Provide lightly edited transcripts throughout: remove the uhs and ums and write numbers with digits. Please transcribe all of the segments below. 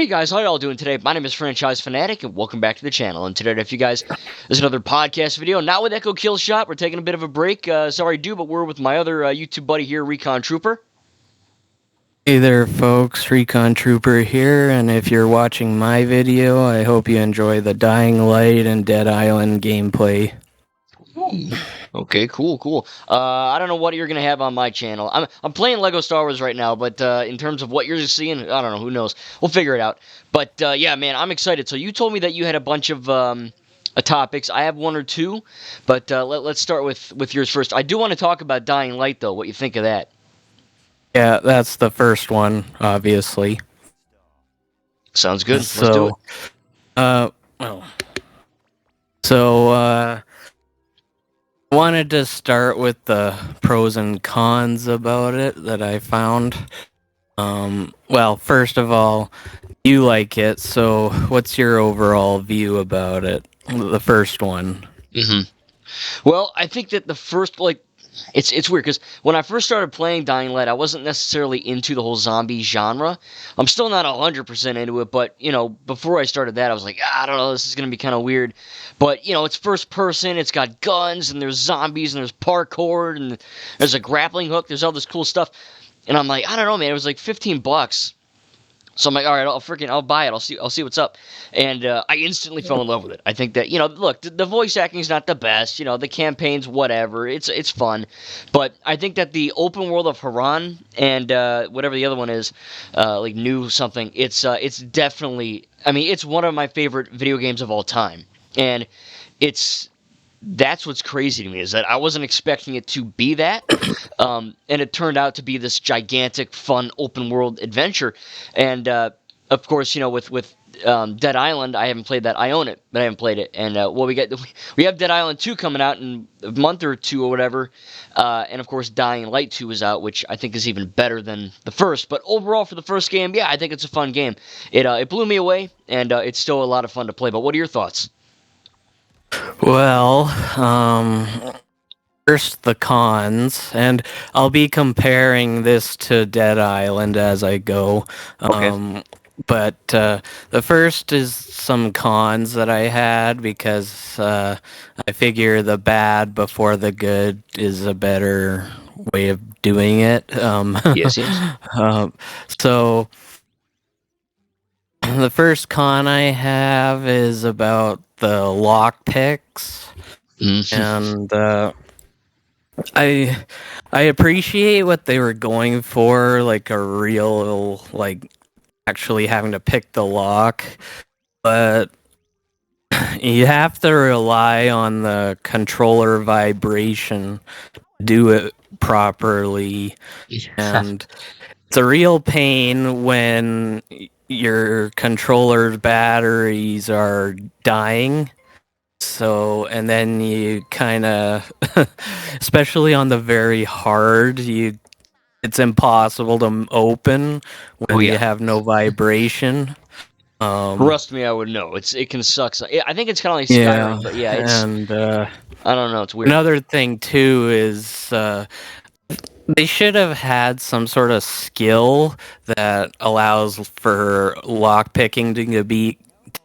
Hey guys, how y'all doing today? My name is Franchise Fanatic, and welcome back to the channel. And today, if you guys, there's another podcast video. Not with Echo Kill Shot. We're taking a bit of a break. Sorry, but we're with my other YouTube buddy here, Recon Trooper. Hey there folks, Recon Trooper here, and if you're watching my video, I hope you enjoy the Dying Light and Dead Island gameplay. Okay, cool. I don't know what you're gonna have on my channel. I'm playing Lego Star Wars right now, but in terms of what you're seeing, I don't know. Who knows? We'll figure it out. But yeah, man, I'm excited. So you told me that you had a bunch of topics. I have one or two, but let's start with yours first. I do want to talk about Dying Light, though. What you think of that? Yeah, that's the first one, obviously. Sounds good. Let's do it. Wanted to start with the pros and cons about it that I found. Well, first of all, you like it, so what's your overall view about it? The first one. Well, I think that the first, it's weird because when I first started playing Dying Light, I wasn't necessarily into the whole zombie genre. I'm still not 100% into it, but, before I started that, I was like, I don't know, this is going to be kind of weird. But, it's first person, it's got guns, and there's zombies, and there's parkour, and there's a grappling hook, there's all this cool stuff. And I'm like, I don't know, man, it was like $15. So I'm like, all right, I'll buy it. I'll see what's up. And I instantly fell in love with it. I think that, look, the voice acting's not the best. The campaign's whatever. It's fun. But I think that the open world of Haran and whatever the other one is, like New something, it's definitely, it's one of my favorite video games of all time. And that's what's crazy to me, is that I wasn't expecting it to be that, and it turned out to be this gigantic, fun, open-world adventure. And, of course, with Dead Island, I haven't played that. I own it, but I haven't played it. And, we have Dead Island 2 coming out in a month or two or whatever, and, of course, Dying Light 2 is out, which I think is even better than the first. But overall, for the first game, yeah, I think it's a fun game. It blew me away, and it's still a lot of fun to play. But what are your thoughts? Well, first the cons, and I'll be comparing this to Dead Island as I go. Okay. But the first is some cons that I had because I figure the bad before the good is a better way of doing it. Yes. So the first con I have is about the lock picks, and I appreciate what they were going for, like a real, like, actually having to pick the lock, but you have to rely on the controller vibration to do it properly, and it's a real pain when your controller's batteries are dying. So, and then you kind of, especially on the very hard, it's impossible to open when you have no vibration. Trust me, I would know. It can suck. I think it's kind of like Skyrim, but yeah, it's. And I don't know. It's weird. Another thing too is they should have had some sort of skill that allows for lock picking to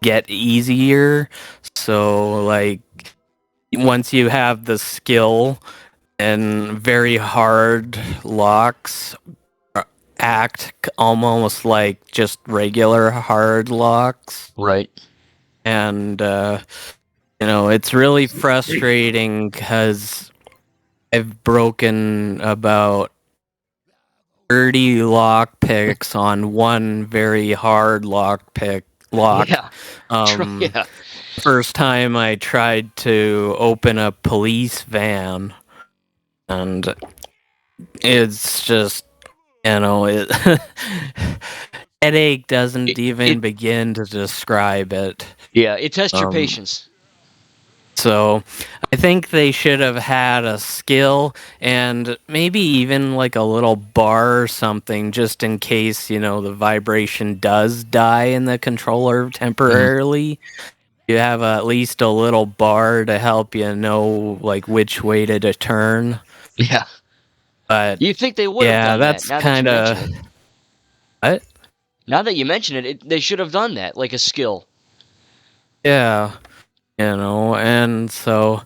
get easier. So, like, once you have the skill, and very hard locks act almost like just regular hard locks. Right. And, it's really frustrating because I've broken about 30 lock picks on one very hard lock. Yeah. Yeah. First time I tried to open a police van, and it's just, headache doesn't even begin to describe it. Yeah, it tests your patience. So I think they should have had a skill and maybe even like a little bar or something, just in case, the vibration does die in the controller temporarily. You have at least a little bar to help you know, like, which way to turn. Yeah. But you think they would have done that's that? kind of... What? Now that you mention it, they should have done that, like a skill. Yeah, and so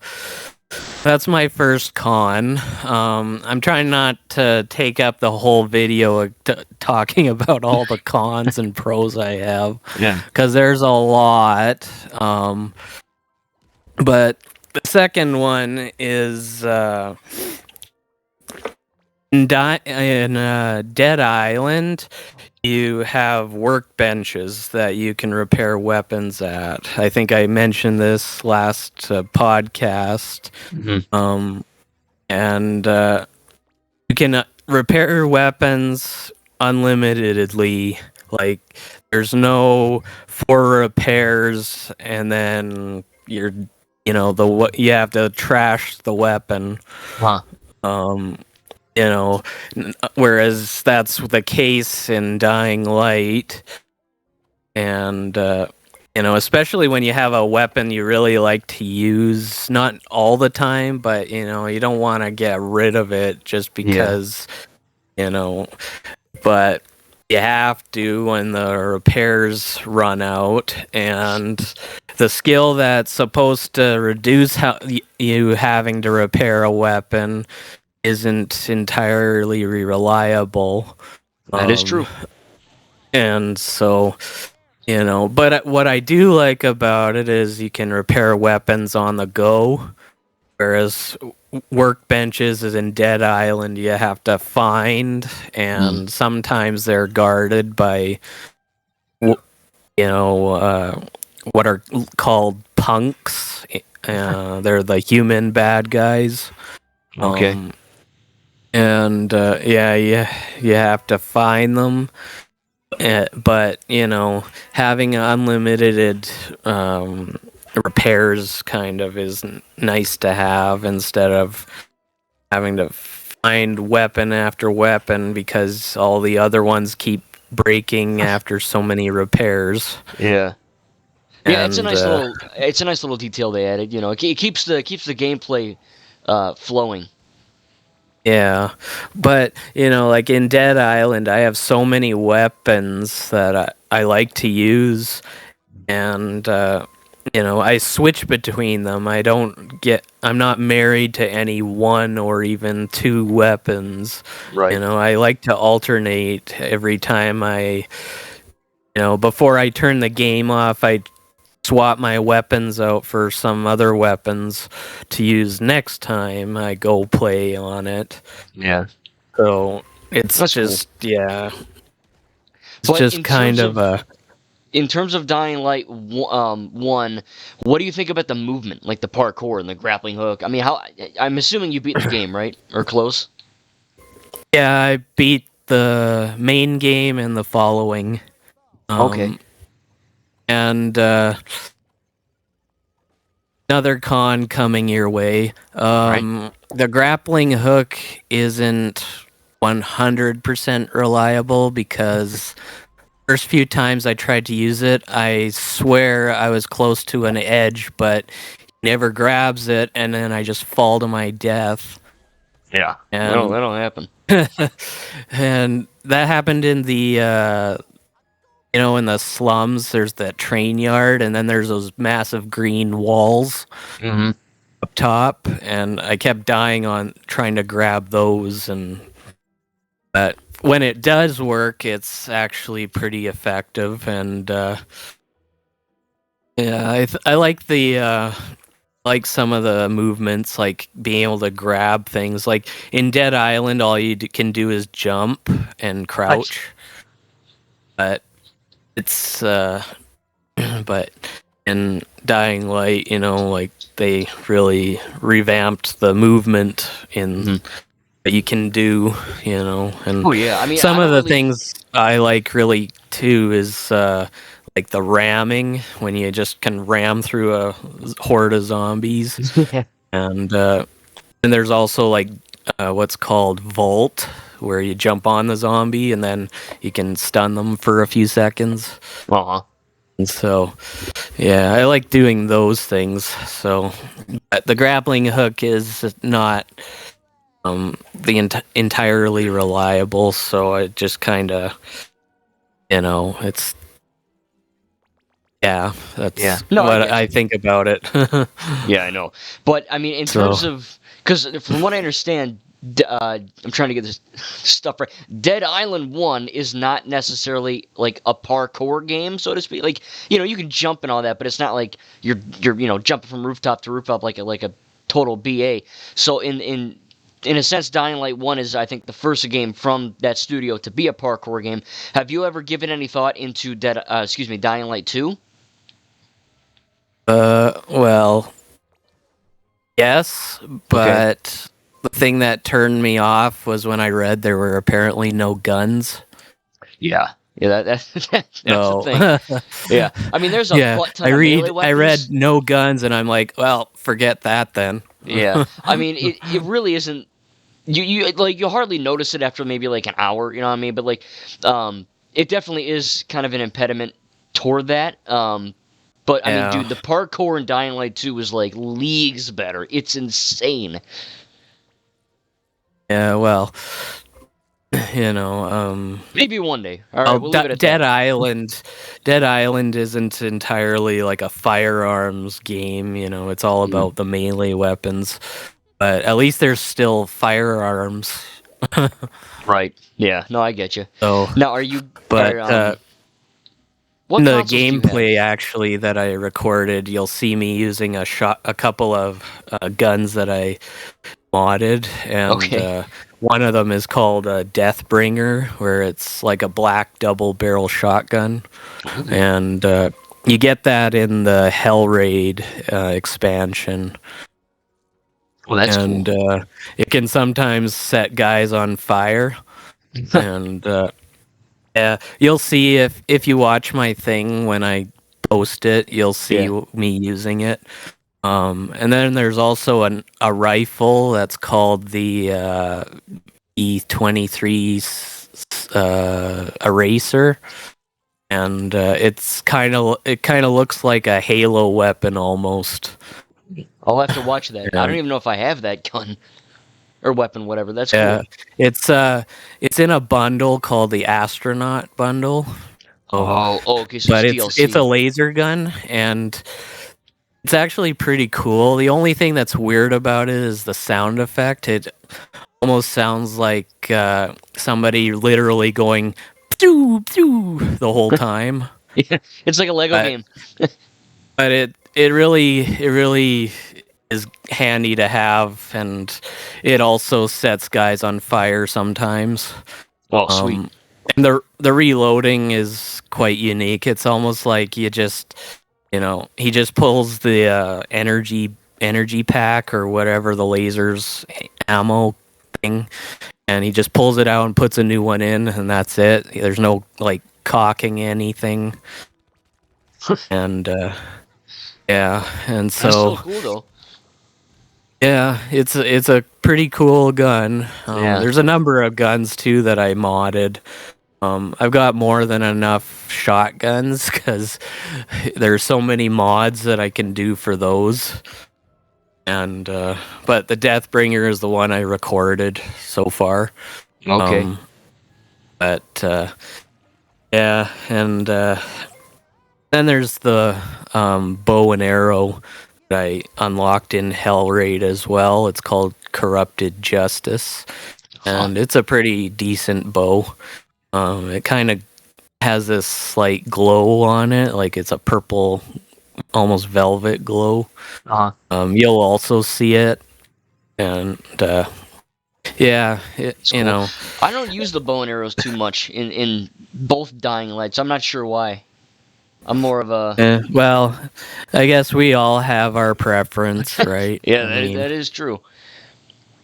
that's my first con. I'm trying not to take up the whole video talking about all the cons and pros I have. Yeah. Because there's a lot. But the second one is in Dead Island, you have workbenches that you can repair weapons at. I think I mentioned this last podcast. Mm-hmm. And you can repair weapons unlimitedly. Like, there's no 4 repairs, and then you have to trash the weapon. Huh. Whereas that's the case in Dying Light, and especially when you have a weapon you really like to use, not all the time, but you don't want to get rid of it just because, but you have to when the repairs run out, and the skill that's supposed to reduce how you having to repair a weapon isn't entirely reliable. That is true. And so, but what I do like about it is you can repair weapons on the go, whereas workbenches is in Dead Island you have to find, and sometimes they're guarded by, what are called punks. They're the human bad guys. Okay. And you have to find them. But having unlimited repairs kind of is nice to have, instead of having to find weapon after weapon because all the other ones keep breaking after so many repairs. Yeah. Yeah, it's a nice little detail they added. It keeps the gameplay flowing. Yeah, but like in Dead Island, I have so many weapons that I like to use, and I switch between them. I'm not married to any one or even 2 weapons. Right. I like to alternate every time before I turn the game off, I swap my weapons out for some other weapons to use next time I go play on it. Yeah. So it's That's just cool. yeah. It's But just kind of a. In terms of Dying Light 1, what do you think about the movement, like the parkour and the grappling hook? I mean, I'm assuming you beat the game, right? Or close? Yeah, I beat the main game and the following. Okay. And another con coming your way. Right. The grappling hook isn't 100% reliable, because first few times I tried to use it, I swear I was close to an edge, but he never grabs it, and then I just fall to my death. Yeah. And that'll happen. and that happened in the in the slums. There's that train yard, and then there's those massive green walls up top, and I kept dying on trying to grab those. But when it does work, it's actually pretty effective, and I like the like some of the movements, like being able to grab things. Like in Dead Island, all you can do is jump and crouch. But it's but in Dying Light, like they really revamped the movement in that you can do, and Oh yeah, I mean, some of the things I like really too is like the ramming, when you just can ram through a horde of zombies. And there's also like what's called vault, where you jump on the zombie and then you can stun them for a few seconds. And so, yeah, I like doing those things. So the grappling hook is not entirely reliable, so I just kind of it's that's No, I what get I you. think about it. Yeah, I know. But I mean, in So, terms of, because from what I understand, I'm trying to get this stuff right. Dead Island 1 is not necessarily like a parkour game, so to speak. Like, you can jump and all that, but it's not like you're jumping from rooftop to rooftop like a total BA. So in a sense, Dying Light 1 is, I think, the first game from that studio to be a parkour game. Have you ever given any thought into Dying Light 2? well, yes, Okay. but the thing that turned me off was when I read there were apparently no guns. Yeah. Yeah, that's the So, thing. Yeah. I mean, there's a yeah, butt I ton of melee read I read weapons. no guns, and I'm like, well, forget that then. Yeah. I mean, it really isn't. You hardly notice it after maybe like an hour, you know what I mean? But like, it definitely is kind of an impediment toward that. But I mean, Yeah, dude, the parkour in Dying Light 2 is like leagues better. It's insane. yeah, well, Maybe one day. All right, we'll leave it at Dead that. Island, Dead Island isn't entirely like a firearms game. It's all Mm, about the melee weapons, but at least there's still firearms. right. Yeah. No, I get you. So, Now, are you but are what the consoles do you have? gameplay actually that I recorded, you'll see me using a couple of guns that I modded, and Okay. one of them is called a Deathbringer, where it's like a black double barrel shotgun, Ooh. and you get that in the Hell Raid expansion, Well, that's cool. and it can sometimes set guys on fire, and yeah, you'll see if you watch my thing when I post it, you'll see Yeah. me using it. And then there's also a rifle that's called the E23 Eraser, and it kind of looks like a Halo weapon almost. I'll have to watch that. I don't And even know if I have that gun or weapon, whatever. That's yeah, cool. it's in a bundle called the Astronaut bundle. Oh, Oh, okay. So it's but it's a DLC. laser gun, and it's actually pretty cool. The only thing that's weird about it is the sound effect. It almost sounds like somebody literally going pew pew the whole time. Yeah, it's like a Lego But game. it really is handy to have, and it also sets guys on fire sometimes. Oh, sweet. Um, and the reloading is quite unique. It's almost like he just pulls the energy pack or whatever the laser's ammo thing, and he just pulls it out and puts a new one in, and that's it. There's no like cocking anything, and yeah, and That's still so cool though. yeah, it's a pretty cool gun. Yeah. There's a number of guns too that I modded. I've got more than enough shotguns because there's so many mods that I can do for those. And but the Deathbringer is the one I recorded so far. Okay. Um, but yeah, and then there's the bow and arrow that I unlocked in Hell Raid as well. It's called Corrupted Justice, Huh. and it's a pretty decent bow. It kind of has this slight glow on it, like it's a purple, almost velvet glow. Uh-huh. You'll also see it, and yeah, It's cool. I don't use the bow and arrows too much in both Dying Lights. I'm not sure why. I'm more of a well, I guess we all have our preference, right? yeah. I mean, That is true.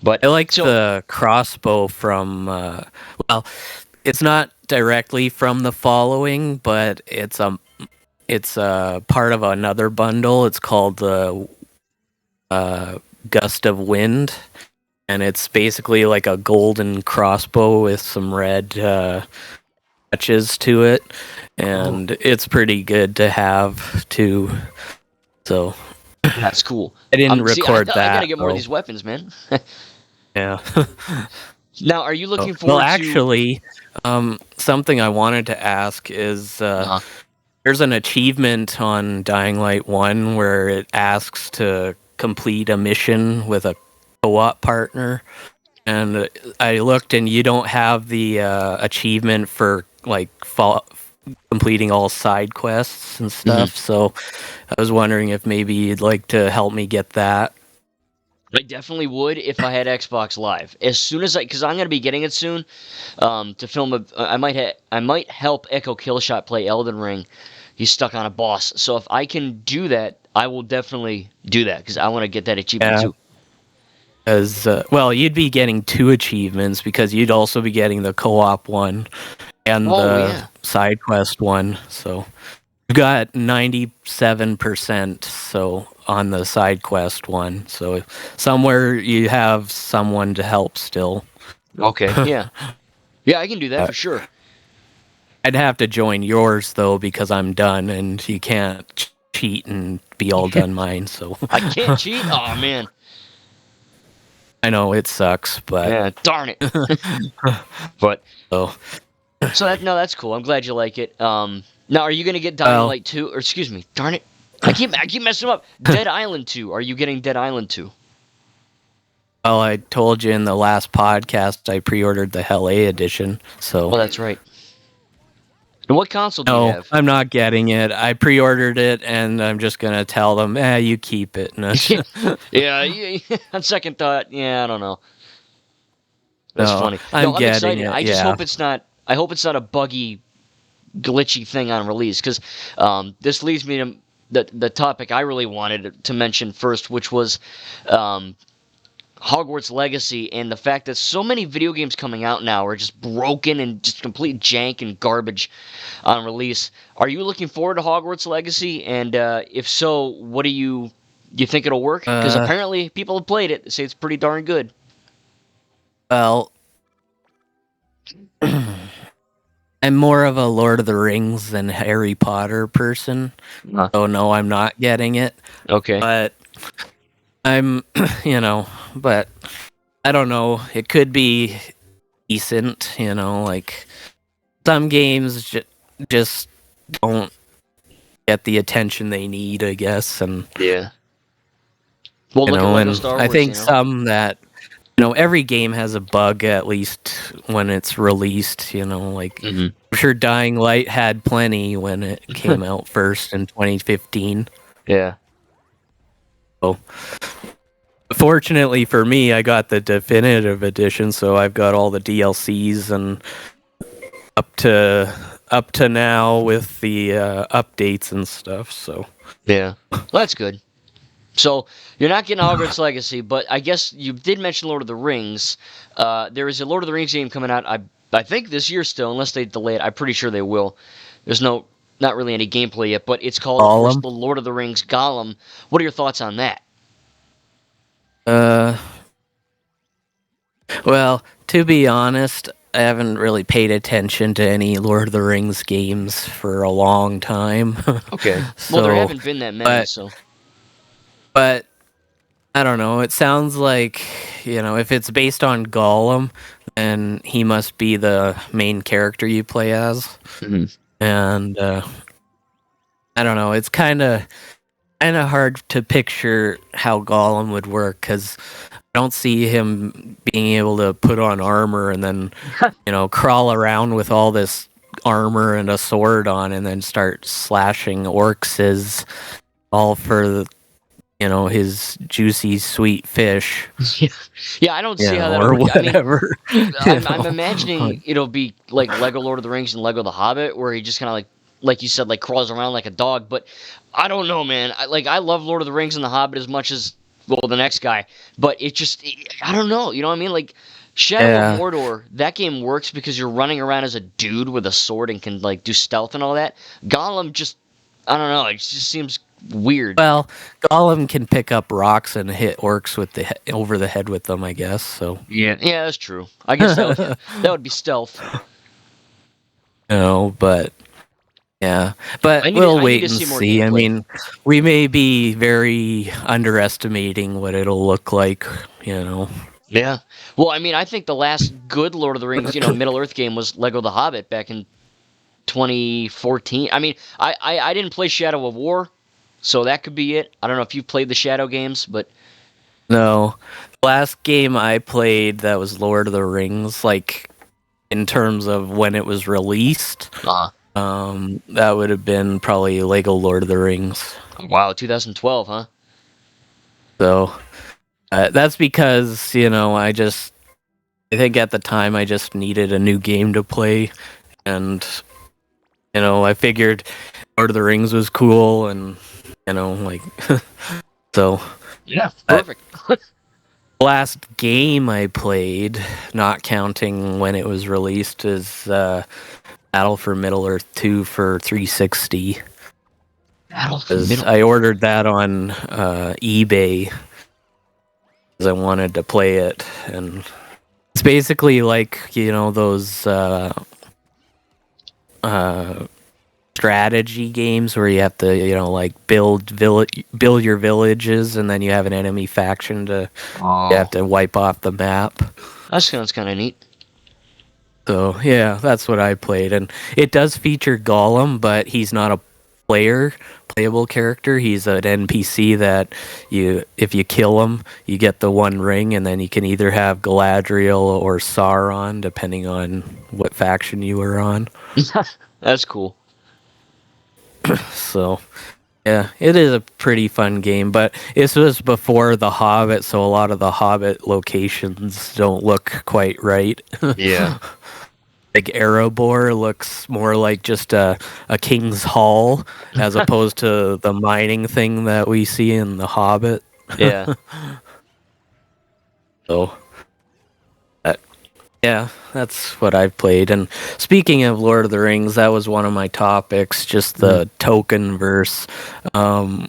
But I like so the crossbow from, well, it's not directly from the following, but it's a part of another bundle. It's called the Gust of Wind, and it's basically like a golden crossbow with some red touches to it, oh, and it's pretty good to have too. So that's cool. I didn't See, I record I gotta that get more of though. these weapons, man. Yeah. Now, are you Oh, looking well, forward to? actually, Something I wanted to ask is there's an achievement on Dying Light 1 where it asks to complete a mission with a co-op partner. And I looked, and you don't have the achievement for like completing all side quests and stuff. So I was wondering if maybe you'd like to help me get that. I definitely would if I had Xbox Live. As soon as because I'm gonna be getting it soon, to film a. I might help Echo Killshot play Elden Ring. He's stuck on a boss, so if I can do that, I will definitely do that because I want to get that achievement Yeah. too. As well, you'd be getting 2 achievements because you'd also be getting the co-op one and Oh the yeah. side quest one. So you got 97% so on the side quest one. So somewhere you have someone to help still. Okay. Yeah. Yeah, I can do that for sure. I'd have to join yours though because I'm done, and you can't cheat and be all done mine. So I can't cheat. Oh man. I know it sucks, but Yeah. Darn it. But so that's cool. I'm glad you like it. Now are you gonna get Dying well, Light 2? Or excuse me. Darn it. I keep messing up. Dead Island 2. Are you getting Dead Island 2? well, I told you in the last podcast I pre-ordered the Hell A edition. So Oh, that's right. And what console do you no, have? I'm not getting it. I pre-ordered it, and I'm just gonna tell them, you keep it. Yeah, on second thought, yeah, I don't know. That's No, funny. I'm No, I'm getting excited. it. I just Yeah. hope it's not. I hope it's not a buggy, glitchy thing on release. Because this leads me to the topic I really wanted to mention first, which was um, Hogwarts Legacy and the fact that so many video games coming out now are just broken and just complete jank and garbage on release. Are you looking forward to Hogwarts Legacy? And if so, what do you think it'll work? Because Uh, apparently people have played it. They say it's pretty darn good. well, I'm more of a Lord of the Rings than Harry Potter person. Huh. So no, I'm not getting it. Okay. But I'm, but I don't know. It could be decent, like some games just don't get the attention they need, I guess. And, Yeah. Well, look at Lego and Star I Wars. think some that, every game has a bug at least when it's released, like Mhm. I'm sure Dying Light had plenty when it came out first in 2015. Yeah. So, fortunately for me, I got the definitive edition, so I've got all the DLCs and up to now with the updates and stuff. So Yeah. Well, that's good. So you're not getting Hogwarts Legacy, but I guess you did mention Lord of the Rings. There is a Lord of the Rings game coming out. I think this year still, unless they delay it. I'm pretty sure they will. There's not really any gameplay yet, but it's called, of course, Gollum. the Lord of the Rings Gollum. What are your thoughts on that? Uh, well, to be honest, I haven't really paid attention to any Lord of the Rings games for a long time. Okay. Well, there So, haven't been that many, but so but I don't know. It sounds like, if it's based on Gollum, then he must be the main character you play as. Mhm. And I don't know. It's kind of hard to picture how Gollum would work because I don't see him being able to put on armor and then, crawl around with all this armor and a sword on and then start slashing orcs is all for his juicy sweet fish, Yeah, I don't see how that'll or work. I mean, whatever. I'm imagining it'll be like Lego Lord of the Rings and Lego The Hobbit, where he just kind of like you said, like crawls around like a dog. But I don't know, man. I love Lord of the Rings and The Hobbit as much as the next guy. But I don't know. You know what I mean? Like Shadow of Yeah. Mordor, that game works because you're running around as a dude with a sword and can like do stealth and all that. Gollum just, I don't know. It just seems weird. Well, Gollum can pick up rocks and hit orcs with over the head with them, I guess. So, Yeah, that's true. I guess that would be stealth. but yeah, but we'll I need wait to and see more see. I gameplay. mean, we may be very underestimating what it'll look like. Yeah. Well, I mean, I think the last good Lord of the Rings, Middle Earth game was Lego The Hobbit back in 2014. I mean, I didn't play Shadow of War, so that could be it. I don't know if you've played the Shadow games, but No. The last game I played that was Lord of the Rings, like in terms of when it was released, that would have been probably Lego Lord of the Rings. Wow, 2012, huh? So that's because, I think at the time I just needed a new game to play. And, I figured Lord of the Rings was cool. And, like, so. Yeah, perfect. Last game I played, not counting when it was released, is Battle for Middle Earth 2 for 360. I ordered that on eBay because I wanted to play it, and it's basically like those strategy games where you have to like build your villages, and then you have an enemy faction you have to wipe off the map. That sounds kind of neat. So yeah, that's what I played, and it does feature Gollum, but he's not a playable character. He's an NPC that if you kill him, you get the one ring, and then you can either have Galadriel or Sauron, depending on what faction you were on. That's cool. So yeah, it is a pretty fun game, but this was before The Hobbit, so a lot of the Hobbit locations don't look quite right. Yeah. Like Erebor looks more like just a king's hall as opposed to the mining thing that we see in The Hobbit. Yeah. So, yeah, that's what I've played. And speaking of Lord of the Rings, that was one of my topics, just the token verse. So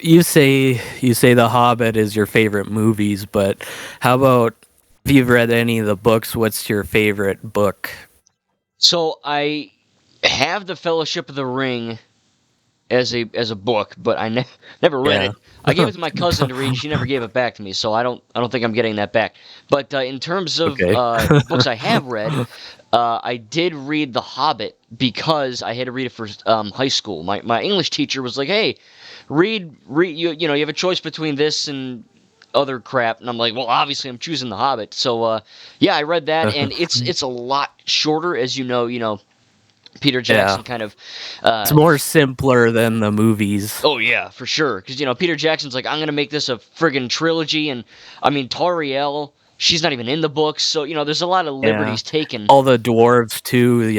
you say The Hobbit is your favorite movies, but how about if you've read any of the books? What's your favorite book? So I have the Fellowship of the Ring as a book, but I never read it. I gave it to my cousin to read. She never gave it back to me, so I don't think I'm getting that back. But in terms of books I have read, I did read The Hobbit because I had to read it for high school. My English teacher was like, "Hey, read you have a choice between this and other crap," and I'm like, "Well, obviously I'm choosing The Hobbit." So yeah, I read that, and it's a lot shorter, as you know. Peter Jackson kind of it's more simpler than the movies. Oh yeah, for sure, because Peter Jackson's like, I'm gonna make this a friggin' trilogy, and I mean Tariel, she's not even in the books, so there's a lot of liberties taken. All the dwarves too,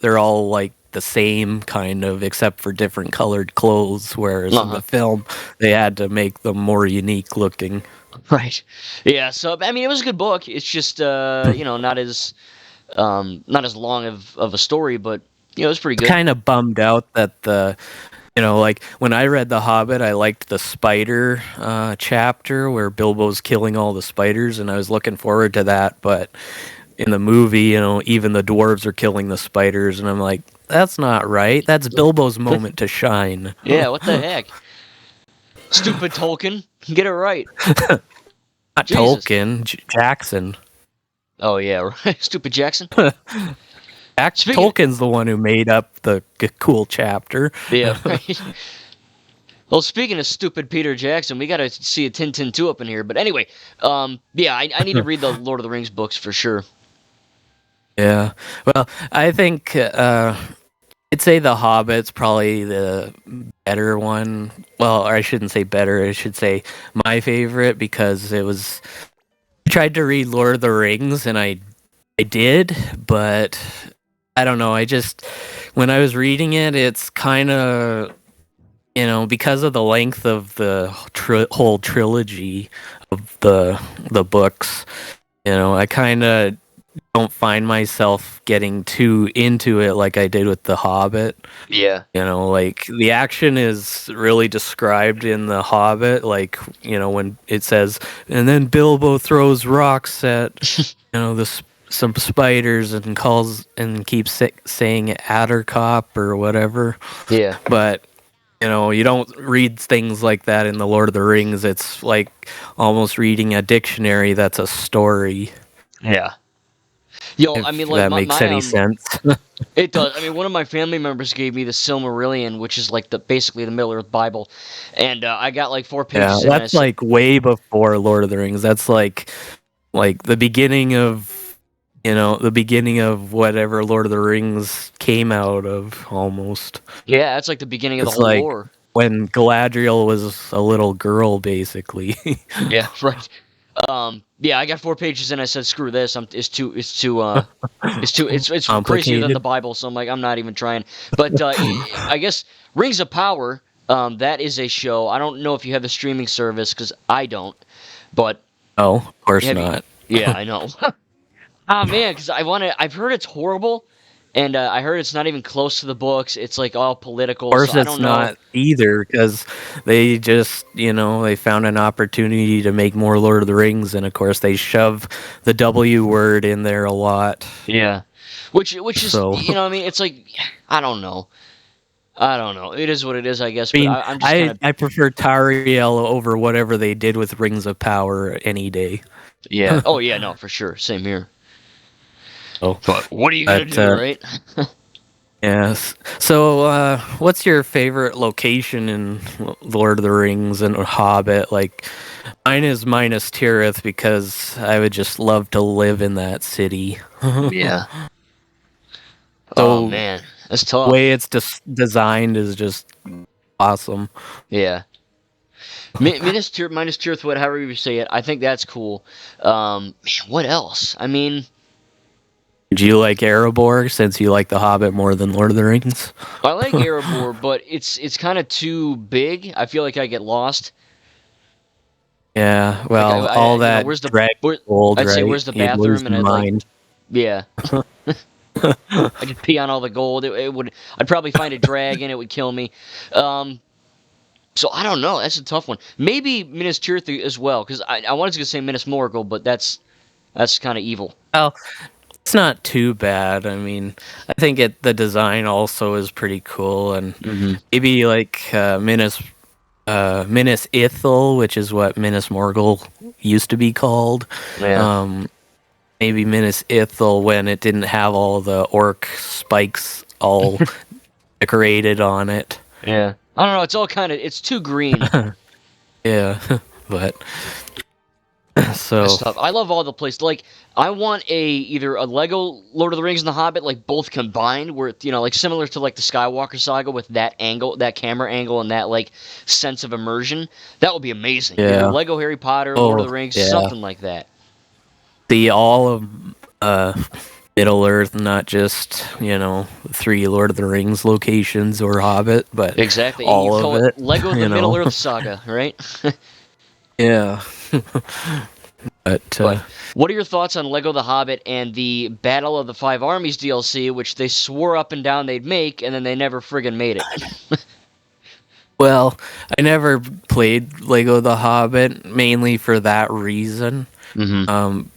they're all like the same kind of, except for different colored clothes, whereas in the film they had to make them more unique looking. Right. Yeah, so I mean it was a good book. It's just not as long of a story, but it was pretty good. Kind of bummed out that like when I read The Hobbit, I liked the spider chapter where Bilbo's killing all the spiders, and I was looking forward to that. But in the movie, even the dwarves are killing the spiders, and I'm like, that's not right. That's Bilbo's moment to shine. Yeah, what the heck? Stupid Tolkien, get it right. Not Jesus. Tolkien, Jackson. Oh yeah, right. Stupid Jackson. Tolkien's the one who made up the cool chapter. Yeah, right. Well, speaking of stupid Peter Jackson, we got to see a Tintin 2 up in here. But anyway, yeah, I need to read the Lord of the Rings books for sure. Yeah, well, I think I'd say The Hobbit's probably the better one. Well, or I shouldn't say better. I should say my favorite, because it was. I tried to read Lord of the Rings, and I did, but I don't know. When I was reading it, it's kind of, because of the length of the whole trilogy of the books, I kind of don't find myself getting too into it like I did with The Hobbit. Yeah. Like the action is really described in The Hobbit, like, when it says, and then Bilbo throws rocks at, some spiders and calls and keeps saying Addercop or whatever. Yeah. But, you don't read things like that in the Lord of the Rings. It's like almost reading a dictionary that's a story. Yeah. Yo, I mean, If like that makes any sense. it does. I mean, one of my family members gave me the Silmarillion, which is like basically the Middle Earth Bible, and I got like 4 pages Yeah, in, and I that's said, like way before Lord of the Rings. That's like the beginning of the beginning of whatever Lord of the Rings came out of almost. yeah, that's like the beginning of the It's whole like lore. when Galadriel was a little girl, basically. Yeah, right. Yeah, I got 4 pages in. I said, screw this. It's crazier than the Complicated. Bible. So I'm like, I'm not even trying. But I guess Rings of Power. That is a show. I don't know if you have the streaming service because I don't. But Oh, of course have you? not. Yeah, I know. Ah man, because I've heard it's horrible, and I heard it's not even close to the books. It's like all Of political. So course I it's don't know. not either, because they just, they found an opportunity to make more Lord of the Rings, and of course they shove the W word in there a lot. Yeah, which is So, I mean, it's like I don't know. I don't know. It is what it is, I guess. I But mean, I'm just kind I of I prefer Tariel over whatever they did with Rings of Power any day. yeah. Oh yeah, no, for sure. Same here. So, But what are you gonna but do, right? yes. So, what's your favorite location in Lord of the Rings and Hobbit? Like, mine is Minas Tirith because I would just love to live in that city. Yeah. Oh So, man, that's the way tough. it's designed is just awesome. Yeah. Minus Tirith, however you say it. I think that's cool. Man, what else? I mean, Do you like Erebor since you like The Hobbit more than Lord of the Rings? I like Erebor, but it's kind of too big. I feel like I get lost. Yeah, Like well, all that where's the dragon where? gold, I'd say right? where's the You'd lose bathroom, and your I'd like mind. yeah. I just pee on all the gold. I'd probably find a dragon. It would kill me. Um, so I don't know. That's a tough one. Maybe Minas Tirith as well, because I wanted to say Minas Morgul, but that's kind of evil. Well, it's not too bad. I mean, I think the design also is pretty cool, and Hmm. maybe like Minas Ithil, which is what Minas Morgul used to be called. Yeah. Um, Maybe Minas Ithil when it didn't have all the orc spikes all decorated on it. Yeah. I don't know. It's too green. Yeah, but That's so tough. I love all the places. Like, I want either a Lego Lord of the Rings and the Hobbit, like both combined, where like similar to like the Skywalker saga with that angle, that camera angle, and that like sense of immersion. That would be amazing. Either yeah. Lego Harry Potter, Lord of Oh the Rings, yeah. something like that. The all of uh Middle Earth, not just, 3 Lord of the Rings locations or Hobbit, but Exactly. You all could of call it it, Lego the you Middle know. Earth saga, right? Yeah. But But what are your thoughts on Lego the Hobbit and the Battle of the Five Armies DLC, which they swore up and down they'd make, and then they never friggin' made it? well, I never played Lego The Hobbit mainly for that reason. Mm-hmm. Um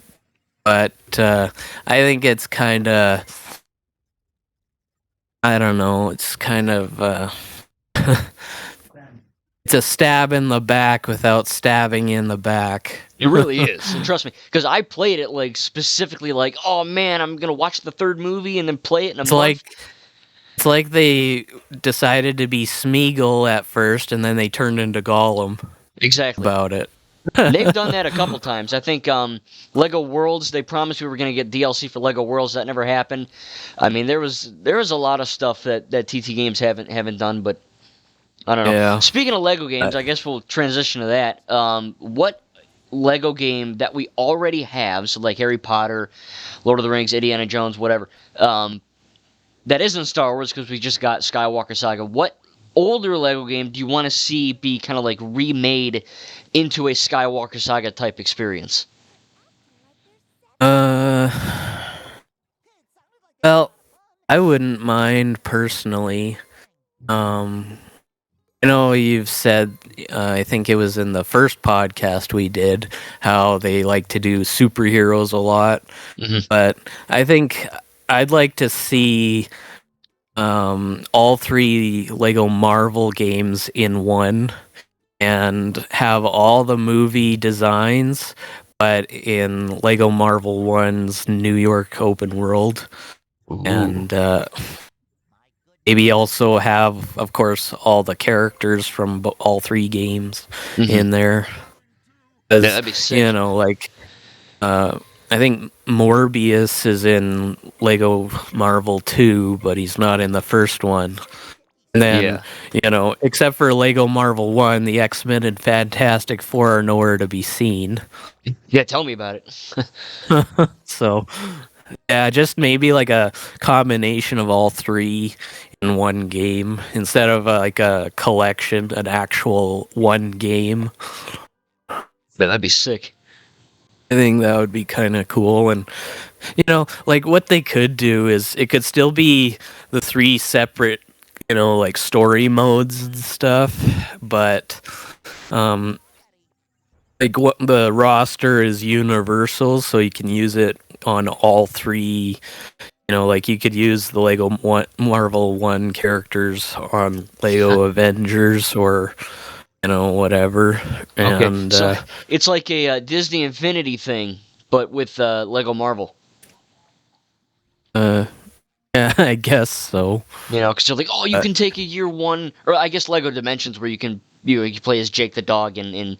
but I think it's kind of, I don't know, it's kind of it's a stab in the back without stabbing in the back. It really is, and trust me, because I played it like specifically, like, oh man, I'm gonna watch the third movie and then play it in a It's month. like it's like they decided to be Smeagol at first, and then they turned into Gollum Exactly. about it. And they've done that a couple times. I think Lego Worlds. They promised we were gonna get DLC for Lego Worlds. That never happened. I mean, there was a lot of stuff that TT Games haven't done, but I don't know. Yeah. Speaking of Lego games, I guess we'll transition to that. What Lego game that we already have, so like Harry Potter, Lord of the Rings, Indiana Jones, whatever, that isn't Star Wars because we just got Skywalker Saga. What older Lego game do you want to see be kind of like remade into a Skywalker Saga type experience? Uh, well, I wouldn't mind personally. Um, you've said, I think it was in the first podcast we did, how they like to do superheroes a lot. Mm-hmm. But I think I'd like to see all 3 Lego Marvel games in one and have all the movie designs, but in Lego Marvel 1's New York open world. Ooh. And maybe also have, of course, all the characters from all 3 games in there. Yeah, that'd be sick. Like, I think Morbius is in Lego Marvel 2, but he's not in the first one. And then, except for Lego Marvel 1, the X-Men and Fantastic Four are nowhere to be seen. Yeah, tell me about it. So, yeah, just maybe like a combination of all 3 in one game instead of like a collection, an actual one game. Yeah, that'd be sick. I think that would be kind of cool. And, like what they could do is it could still be the 3 separate, like story modes and stuff, but like what the roster is universal, so you can use it on all 3. Like you could use the Lego Marvel 1 characters on Lego Avengers or whatever. And so it's like a Disney Infinity thing, but with Lego Marvel. Yeah, I guess so. Because you're like, oh, you can take a year 1, or I guess Lego Dimensions, where you can play as Jake the dog in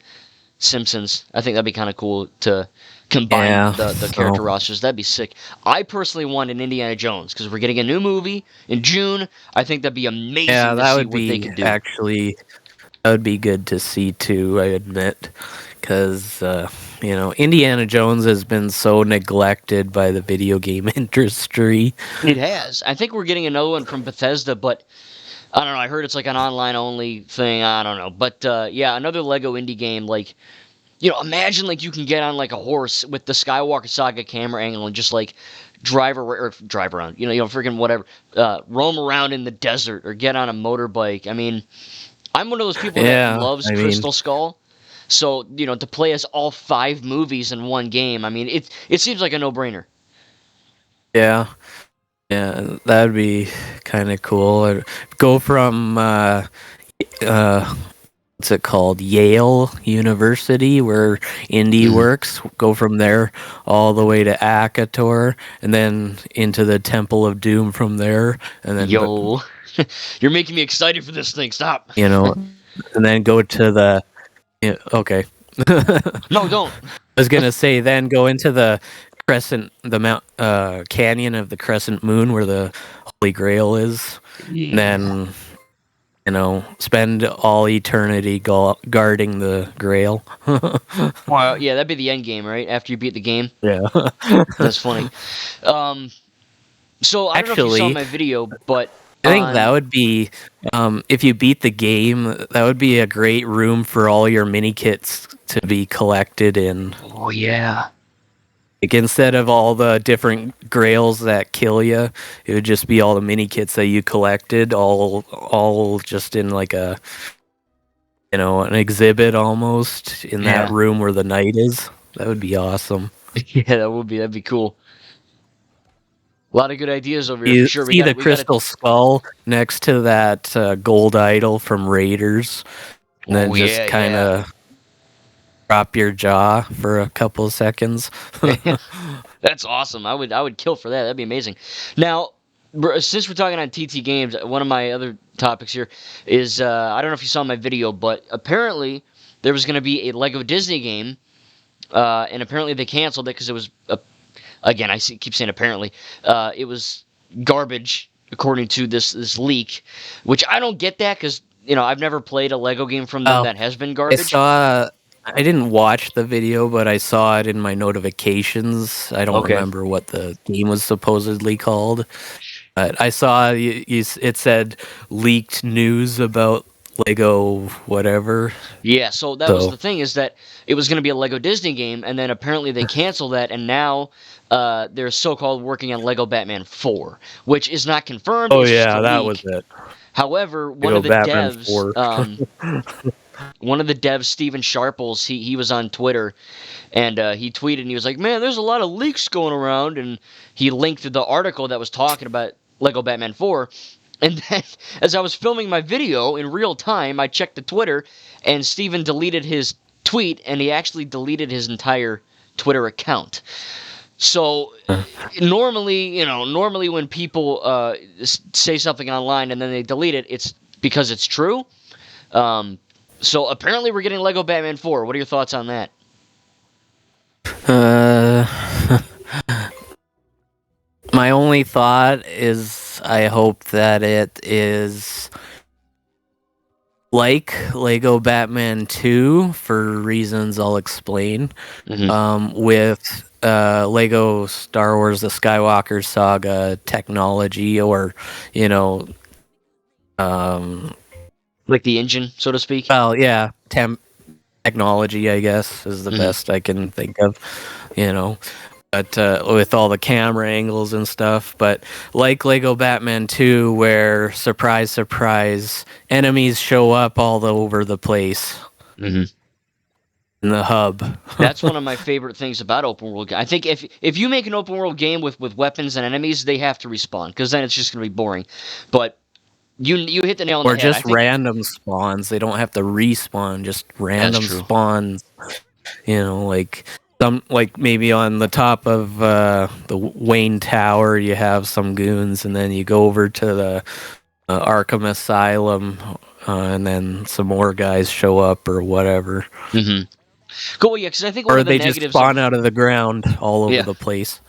Simpsons. I think that'd be kind of cool to combine the character rosters. That'd be sick. I personally want an Indiana Jones because we're getting a new movie in June. I think that'd be amazing to see what they could do. Actually, that would be good to see too, I admit, because Indiana Jones has been so neglected by the video game industry. It has. I think we're getting another one from Bethesda, but I don't know. I heard it's like an online only thing. I don't know, but yeah, another Lego indie game. Like, imagine like you can get on like a horse with the Skywalker Saga camera angle and just like drive around, freaking whatever, roam around in the desert or get on a motorbike. I mean, I'm one of those people that loves Crystal Skull. So, to play as all 5 movies in one game, I mean, it seems like a no-brainer. Yeah. Yeah, that'd be kind of cool. Go from, what's it called? Yale University, where Indy works. Go from there all the way to Akator, and then into the Temple of Doom from there. And then you're making me excited for this thing. Stop. And then go to the. Okay. No, don't. I was gonna say then go into the Crescent, the Mount Canyon of the Crescent Moon, where the Holy Grail is. Yeah. And then, spend all eternity guarding the Grail. Well, yeah, that'd be the end game, right? After you beat the game. Yeah. That's funny. So I don't know if you saw my video, but I think that would be, if you beat the game, that would be a great room for all your mini kits to be collected in. Oh yeah. Like instead of all the different grails that kill you, it would just be all the mini kits that you collected, all just in like a, an exhibit almost in that room where the knight is. That would be awesome. Yeah, that'd be cool. A lot of good ideas over here. You for sure. See the crystal skull next to that gold idol from Raiders, and then just kind of drop your jaw for a couple of seconds. That's awesome. I would kill for that. That'd be amazing. Now, since we're talking on TT Games, one of my other topics here is I don't know if you saw my video, but apparently there was going to be a Lego Disney game, and apparently they canceled it because it was again, I keep saying apparently, it was garbage according to this leak, which I don't get that because I've never played a Lego game from them that has been garbage. I didn't watch the video, but I saw it in my notifications. I don't remember what the game was supposedly called, but I saw it said leaked news about Lego whatever. Yeah, so that was the thing, is that it was going to be a Lego Disney game, and then apparently they canceled that, and now they're so-called working on Lego Batman 4, which is not confirmed. Oh yeah, that was it. However, one of the devs, Steven Sharples, he was on Twitter, and he tweeted, and he was like, man, there's a lot of leaks going around, and he linked to the article that was talking about Lego Batman 4, And then, as I was filming my video in real time, I checked the Twitter, and Steven deleted his tweet, and he actually deleted his entire Twitter account. So normally when people say something online and then they delete it, it's because it's true. So apparently we're getting Lego Batman 4. What are your thoughts on that? My only thought is I hope that it is like Lego Batman 2 for reasons I'll explain. With Lego Star Wars The Skywalker Saga technology, or like the engine, so to speak. Well, yeah, technology, I guess, is the best I can think of. But with all the camera angles and stuff. But like Lego Batman 2, where surprise, surprise, enemies show up all over the place. In the hub. That's one of my favorite things about open world. I think if you make an open world game with weapons and enemies, they have to respawn, because then it's just going to be boring. But you hit the nail on the head. Or just random spawns. They don't have to respawn. Just random spawns. Like maybe on the top of the Wayne Tower, you have some goons, and then you go over to the Arkham Asylum, and then some more guys show up or whatever. Cool, yeah, because I think one of the negatives... Or they just spawn out of the ground all over the place.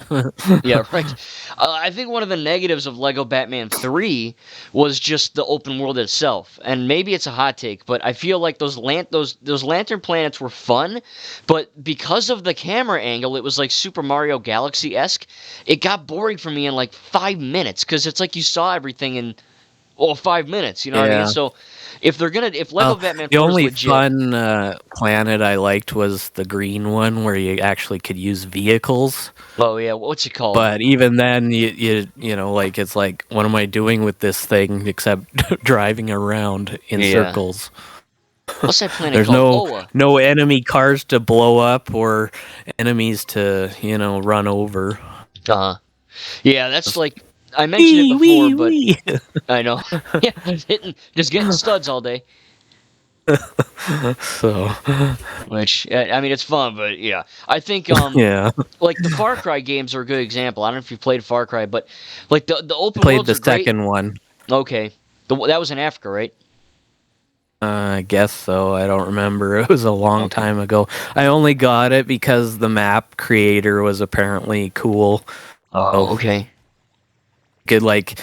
Yeah, right. I think one of the negatives of Lego Batman 3 was just the open world itself. And maybe it's a hot take, but I feel like those lantern planets were fun, but because of the camera angle, it was like Super Mario Galaxy-esque. It got boring for me in like 5 minutes, because it's like you saw everything in 5 minutes, you know what I mean? So... If Lego Batman 4 the only legit, fun planet I liked was the green one, where you actually could use vehicles. Oh yeah, what's it called? But even then, you know, like, it's like, what am I doing with this thing except driving around in circles? What's that planet There's called? no enemy cars to blow up or enemies to run over. Yeah, that's like. I mentioned it before, but I know. Yeah, just getting studs all day. So, which I mean, it's fun, but yeah, I think like the Far Cry games are a good example. I don't know if you played Far Cry, but like the open played worlds the are great. second one. Okay, that was in Africa, right? I guess so. I don't remember. It was a long time ago. I only got it because the map creator was apparently cool. Oh, okay. Could like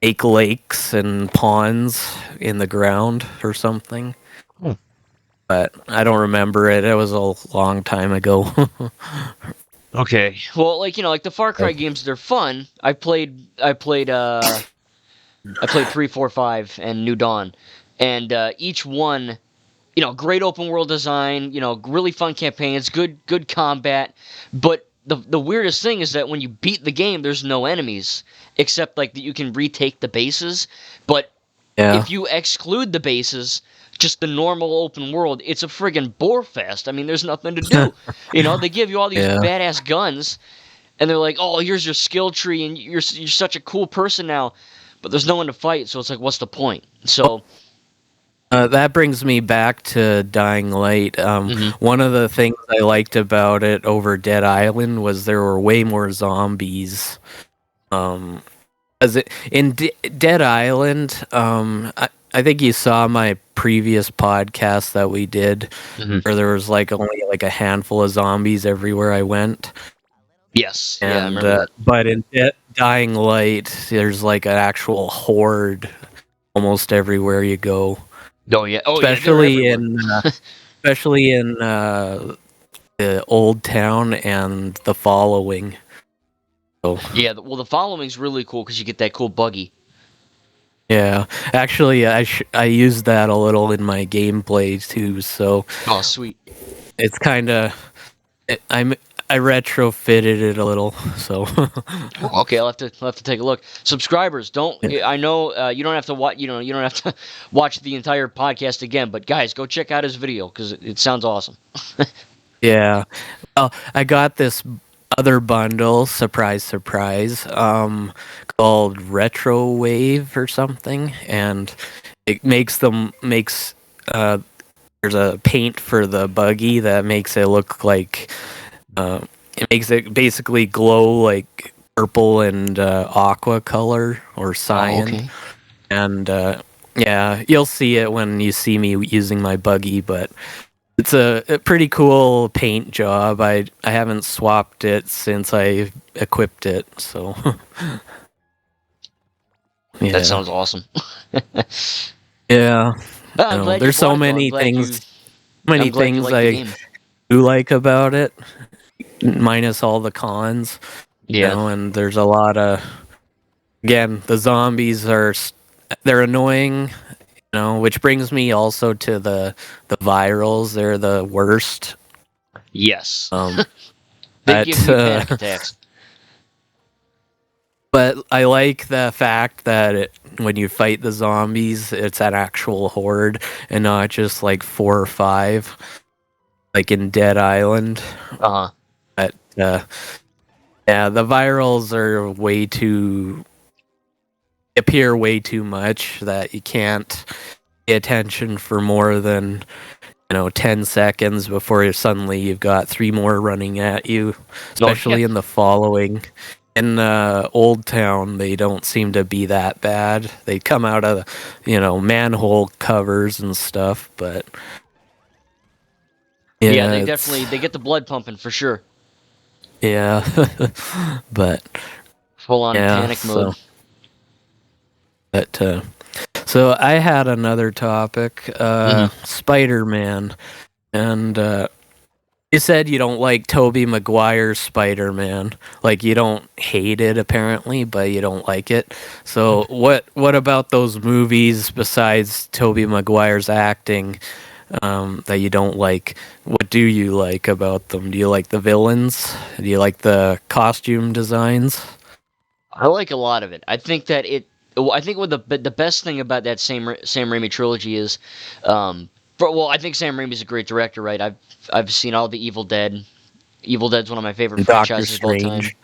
make lakes and ponds in the ground or something. But I don't remember it. It was a long time ago. Okay. Well, like the Far Cry games, they're fun. I played 3, 4, 5, and New Dawn, and each one, great open world design, really fun campaigns, good combat, but the weirdest thing is that when you beat the game, there's no enemies, except like that you can retake the bases. But if you exclude the bases, just the normal open world, it's a friggin' bore fest. I mean, there's nothing to do. They give you all these badass guns, and they're like, "Oh, here's your skill tree, and you're such a cool person now." But there's no one to fight, so it's like, what's the point? So. That brings me back to Dying Light. One of the things I liked about it over Dead Island was there were way more zombies. In Dead Island, I think you saw my previous podcast that we did, where there was like only like a handful of zombies everywhere I went. Yes, and, yeah, I remember that. But in Dying Light, there's like an actual horde almost everywhere you go. Oh yeah, especially in the Old Town and the Following. So, yeah, well, the Following's really cool because you get that cool buggy. Yeah, actually, I used that a little in my gameplay too. So, oh sweet, it's kind of I retrofitted it a little. So, okay, I'll have to take a look. Subscribers, I know you don't have to watch. You don't have to watch the entire podcast again. But guys, go check out his video because it sounds awesome. Yeah, well, I got this other bundle, surprise, surprise, called Retro Wave or something, and it makes there's a paint for the buggy that makes it look like it makes it basically glow like purple and aqua color or Oh, cyan, okay. and yeah, you'll see it when you see me using my buggy, but it's a pretty cool paint job. I haven't swapped it since I equipped it, so That yeah. sounds awesome. Yeah. I'm glad you There's so bought it though. I'm many glad you things like the I game. do like about it, minus all the cons, Yeah. and there's a lot of, again, the zombies they're annoying, which brings me also to the virals. They're the worst. Yes. Um, They give but me panic attacks. but I like the fact that when you fight the zombies, it's an actual horde and not just like 4 or 5, like in Dead Island. Uh huh. But yeah, the virals are appear way too much that you can't pay attention for more than 10 seconds before suddenly you've got 3 more running at you, No, yeah. especially in the following. In Old Town, they don't seem to be that bad. They come out of, manhole covers and stuff, but Yeah, yeah, they get the blood pumping for sure. yeah, but Full on yeah, panic mode. but so I had another topic, Hmm. Spider-Man, and you said you don't like Tobey Maguire's Spider-Man. Like you don't hate it apparently, but you don't like it. So what about those movies besides Tobey Maguire's acting that you don't like? What do you like about them? Do you like the villains? Do you like the costume designs? I like a lot of it. I think that it. I think what the best thing about that Sam Raimi trilogy is, well, I think Sam Raimi's a great director, right? I've seen all the Evil Dead. Evil Dead's one of my favorite And Doctor franchises of all time. Strange.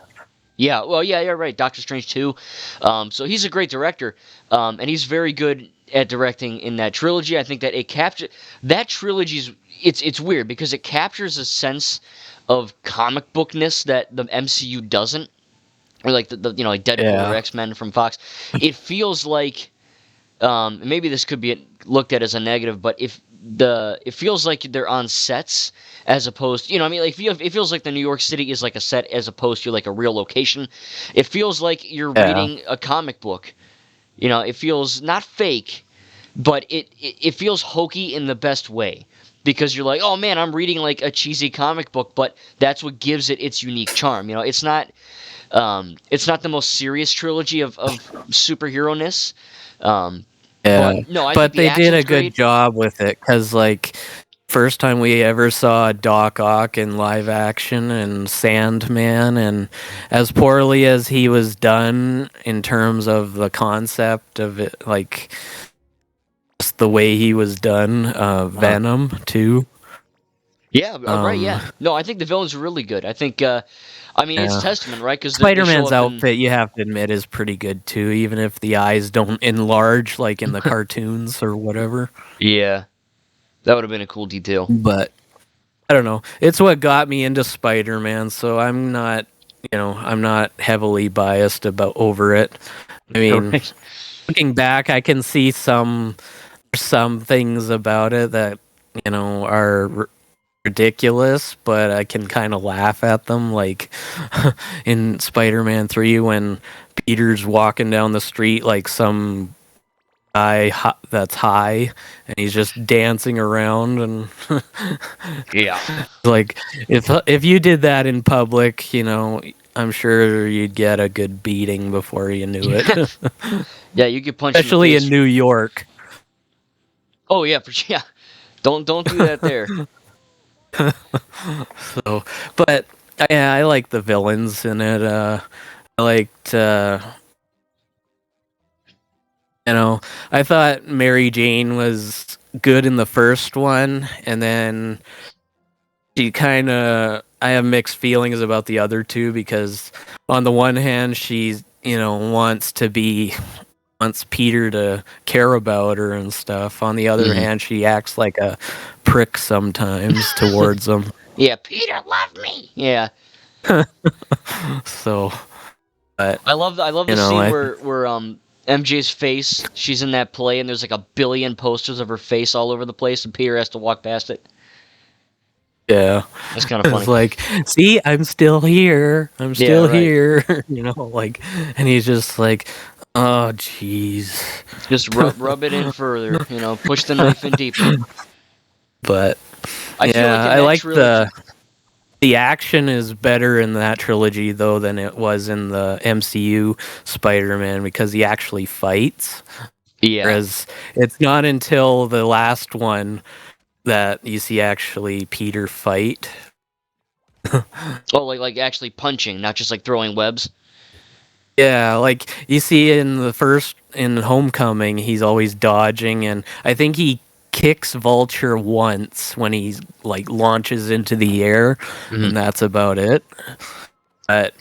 Yeah, well, yeah, you're right. Doctor Strange too. So he's a great director, and he's very good at directing in that trilogy. I think that it captures that trilogy's. It's weird because it captures a sense of comic bookness that the MCU doesn't, or like the like Deadpool or Yeah. X-Men from Fox. It feels like maybe this could be looked at as a negative, but if it feels like they're on sets as opposed, I mean, like it feels like the New York City is like a set as opposed to like a real location. It feels like you're Yeah. reading a comic book. It feels not fake, but it feels hokey in the best way. Because you're like, oh man, I'm reading like a cheesy comic book, but that's what gives it its unique charm. It's not the most serious trilogy of superhero ness. Yeah. But no, I think But the they did a action's good great. job with it cuz like first time we ever saw Doc Ock in live action and Sandman, and as poorly as he was done in terms of the concept of it, like just the way he was done, Uh, Venom too. yeah, right, Um, yeah. No, I think the villains are really good. I think, I mean, it's yeah. testament, right? Because they show Spider-Man's up in. outfit, you have to admit, is pretty good too, even if the eyes don't enlarge like in the cartoons or whatever. Yeah, that would have been a cool detail. But I don't know. It's what got me into Spider-Man, so I'm not heavily biased about over it. I mean, Right. looking back, I can see some things about it that are ridiculous, but I can kind of laugh at them. Like in Spider-Man 3, when Peter's walking down the street like some that's high, and he's just dancing around, and Yeah. like if you did that in public, I'm sure you'd get a good beating before you knew it. Yeah, you get punched in the Especially in face. New York. Oh yeah, for yeah. Don't do that there. So, but yeah, I like the villains in it. I liked, I thought Mary Jane was good in the first one, and then I have mixed feelings about the other two because on the one hand, she's, wants Peter to care about her and stuff. On the other hand, she acts like a prick sometimes towards him. Yeah, Peter, love me. Yeah. So, but I love the scene where MJ's face, she's in that play and there's like a billion posters of her face all over the place and Peter has to walk past it. yeah, That's kind of funny. it's like, see, I'm still here. I'm still here. And he's just like, oh, jeez. Just rub it in further, push the knife in deeper. But I feel like I like the action is better in that trilogy though than it was in the MCU Spider-Man because he actually fights. Yeah. Whereas it's not until the last one that you see actually Peter fight. Oh, like actually punching, not just like throwing webs. Yeah, like you see in Homecoming, he's always dodging, and I think he kicks Vulture once when he like launches into the air, and that's about it. But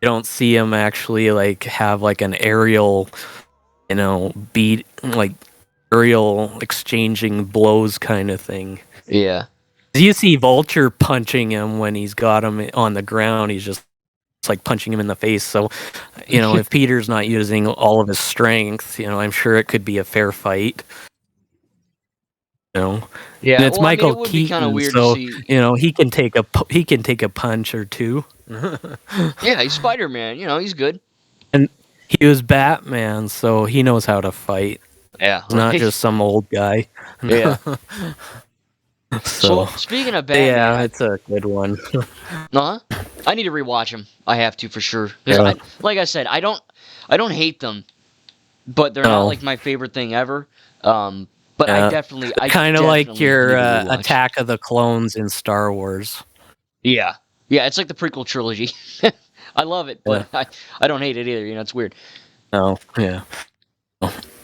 you don't see him actually like have like an aerial, beat like aerial exchanging blows kind of thing. Yeah. You see Vulture punching him when he's got him on the ground. He's just like punching him in the face. So, if Peter's not using all of his strength, I'm sure it could be a fair fight. Yeah, and it's Michael it would Keaton, be kind of weird so to see. He can take a punch or two. Yeah, he's Spider-Man. He's good. And he was Batman, so he knows how to fight. Yeah, he's not just some old guy. Yeah. So speaking of Batman, yeah, it's a good one. I need to rewatch them. I have to for sure. Like I said, I don't hate them, but they're not like my favorite thing ever. But I definitely kind of like your Attack of the Clones in Star Wars. Yeah, it's like the prequel trilogy. I love it, but I don't hate it either. It's weird. Oh, yeah.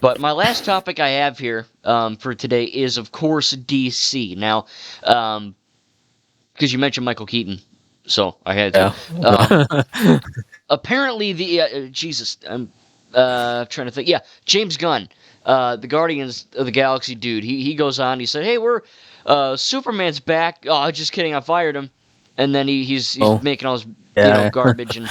But my last topic I have here for today is, of course, DC. Now, because you mentioned Michael Keaton, so I had to. Apparently, Jesus, I'm trying to think. Yeah, James Gunn, the Guardians of the Galaxy dude. He goes on. He said, "Hey, Superman's back." Oh, just kidding. I fired him. And then he's making all his garbage, and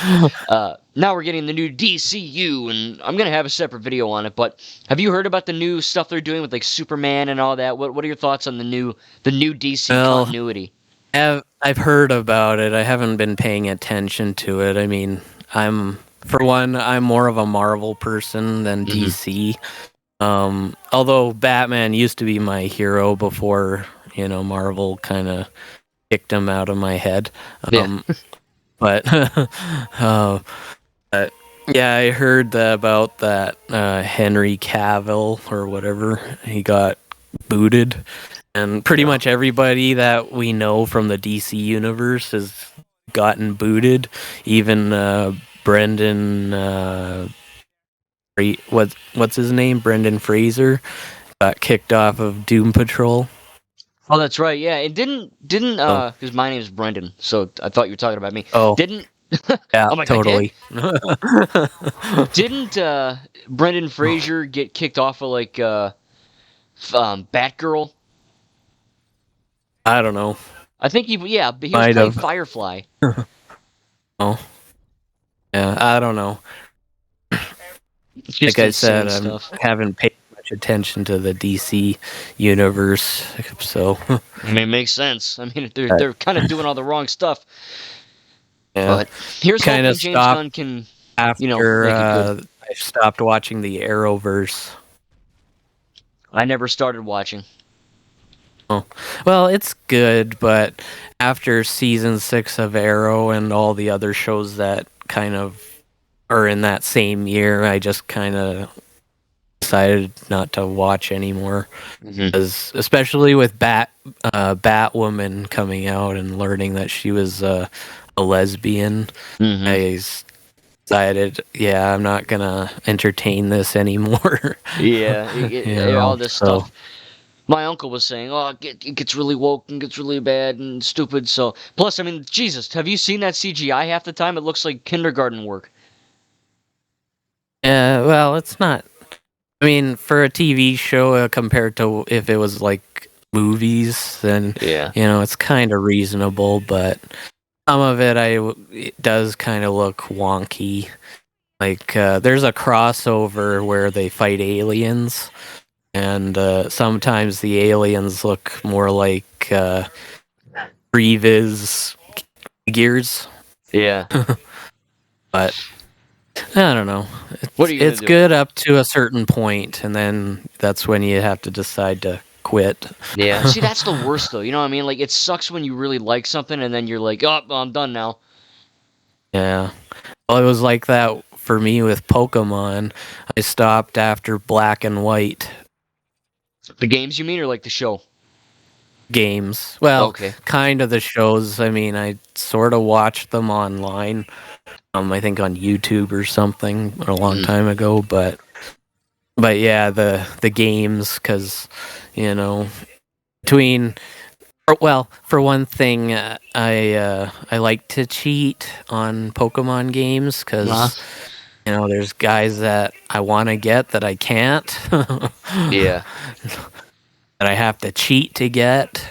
now we're getting the new DCU, and I'm gonna have a separate video on it. But have you heard about the new stuff they're doing with like Superman and all that? What are your thoughts on the new DC continuity? I've heard about it. I haven't been paying attention to it. I mean, I'm more of a Marvel person than DC. Although Batman used to be my hero before Marvel kind of kicked him out of my head. But yeah, I heard about that Henry Cavill or whatever, he got booted, and pretty much everybody that we know from the DC universe has gotten booted. Even Brendan, what's his name? Brendan Fraser got kicked off of Doom Patrol. Oh, that's right. Yeah, it didn't because my name is Brendan, so I thought you were talking about me. Oh, didn't. Yeah, oh my totally. God, didn't Brendan Fraser get kicked off of like Batgirl? I don't know. I think he was playing Firefly. Oh, yeah, I don't know. Like I said, I haven't paid much attention to the DC universe, so I mean, it makes sense. I mean, they're kind of doing all the wrong stuff. Yeah. But here's hoping James Gunn can after make it good. I stopped watching the Arrowverse. I never started watching. Oh, well, it's good, but after season 6 of Arrow and all the other shows that kind of are in that same year, I just kind of decided not to watch anymore. Because especially with Batwoman coming out and learning that she was a lesbian, I decided, I'm not gonna entertain this anymore. All this stuff. my uncle was saying, "Oh, it gets really woke and gets really bad and stupid." So, plus, I mean, Jesus, have you seen that CGI half the time? It looks like kindergarten work. Well, it's not. I mean, for a TV show compared to if it was like movies, then Yeah. it's kind of reasonable. But some of it does kind of look wonky. Like there's a crossover where they fight aliens, and sometimes the aliens look more like previs figures. Yeah. But I don't know. What are It's you gonna it's do? good up to a certain point, and then that's when you have to decide to quit. Yeah. See, that's the worst though. You know what I mean? Like, it sucks when you really like something and then you're like, "Oh, well, I'm done now." Yeah. Well, it was like that for me with Pokemon. I stopped after Black and White The games you mean, or like the show? games. Well, Okay. kind of the shows. I mean, I sort of watched them online. I think on YouTube or something a long Mm. time ago. But yeah, the games because you know between well, for one thing, I like to cheat on Pokemon games Uh-huh. because there's guys that I want to get that I can't, that Yeah. I have to cheat to get